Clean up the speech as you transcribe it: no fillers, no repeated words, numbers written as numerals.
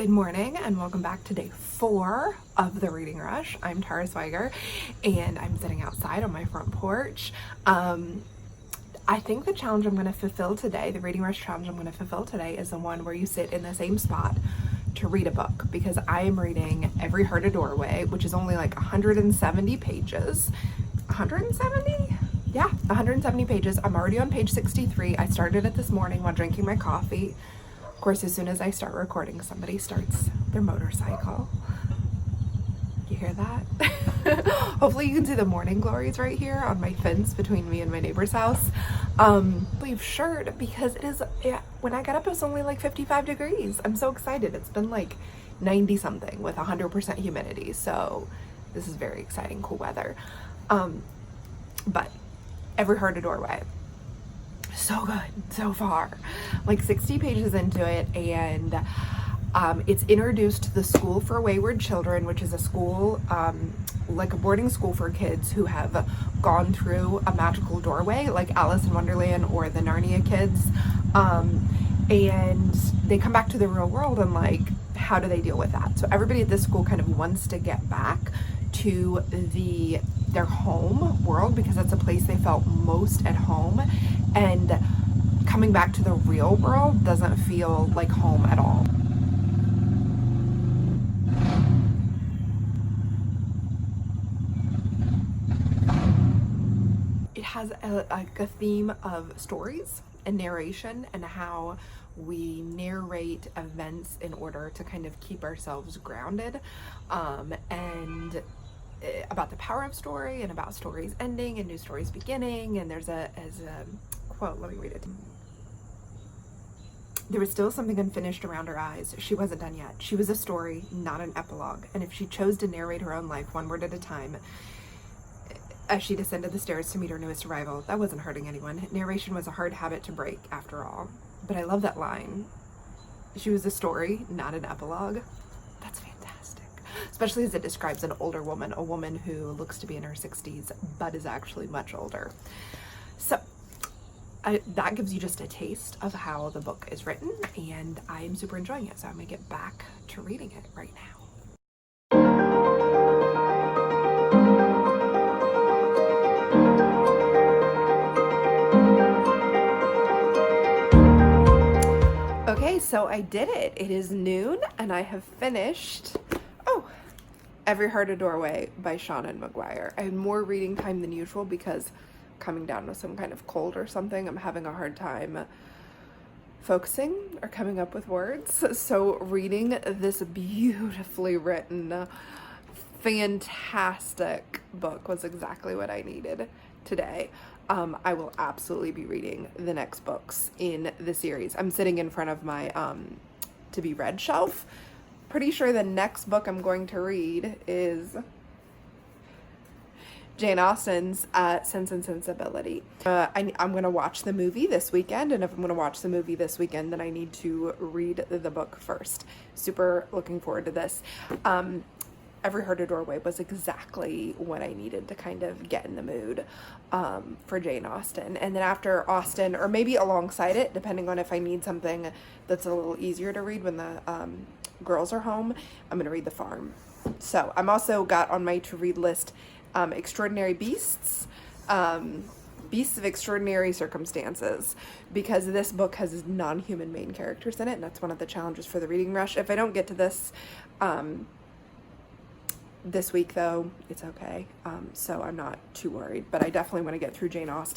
Good morning and welcome back to day 4 of the Reading Rush. I'm Tara Swiger and I'm sitting outside on my front porch. I think the challenge I'm going to fulfill today, the Reading Rush challenge I'm going to fulfill today, is the one where you sit in the same spot to read a book, because I am reading Every Heart a Doorway, which is only like 170 pages. 170? Yeah, 170 pages. I'm already on page 63. I started it this morning while drinking my coffee. Of course, as soon as I start recording, somebody starts their motorcycle. You hear that? Hopefully you can see the morning glories right here on my fence between me and my neighbor's house. Sleeve shirt, because when I got up it was only like 55 degrees. I'm so excited. It's been like 90 something with 100% humidity, so this is very exciting, cool weather. But Every Heart a Doorway. So good so far, like 60 pages into it, and it's introduced to the School for Wayward Children, which is a school, like a boarding school for kids who have gone through a magical doorway, like Alice in Wonderland or the Narnia kids, and they come back to the real world, and like, how do they deal with that? So everybody at this school kind of wants to get back to their home world, because that's a place they felt most at home, and coming back to the real world doesn't feel like home at all. It has a theme of stories and narration, and how we narrate events in order to kind of keep ourselves grounded, and about the power of story, and about stories ending and new stories beginning. And there's a quote, let me read it. There was still something unfinished around her eyes. She wasn't done yet. She was a story, not an epilogue. And if she chose to narrate her own life one word at a time, as she descended the stairs to meet her newest arrival, that wasn't hurting anyone. Narration was a hard habit to break, after all. But I love that line. She was a story, not an epilogue. That's fantastic. Especially as it describes an older woman, a woman who looks to be in her 60s, but is actually much older. So that gives you just a taste of how the book is written, and I am super enjoying it. So I'm gonna get back to reading it right now. Okay, so I did it. It is noon and I have finished, Every Heart a Doorway by Seanan McGuire. I had more reading time than usual because coming down with some kind of cold or something, I'm having a hard time focusing or coming up with words. So reading this beautifully written, fantastic book was exactly what I needed today. I will absolutely be reading the next books in the series. I'm sitting in front of my to be read shelf. Pretty sure the next book I'm going to read is Jane Austen's Sense and Sensibility. I'm going to watch the movie this weekend, and if I'm going to watch the movie this weekend, then I need to read the book first. Super looking forward to this. Every Heart a Doorway was exactly what I needed to kind of get in the mood for Jane Austen. And then after Austen, or maybe alongside it, depending on if I need something that's a little easier to read when the girls are home, I'm going to read The Farm. So I'm also got on my to-read list Extraordinary Beasts, Beasts of Extraordinary Circumstances, because this book has non-human main characters in it, and that's one of the challenges for the Reading Rush. If I don't get to this this week, though, it's okay. So I'm not too worried, but I definitely want to get through Jane Austen.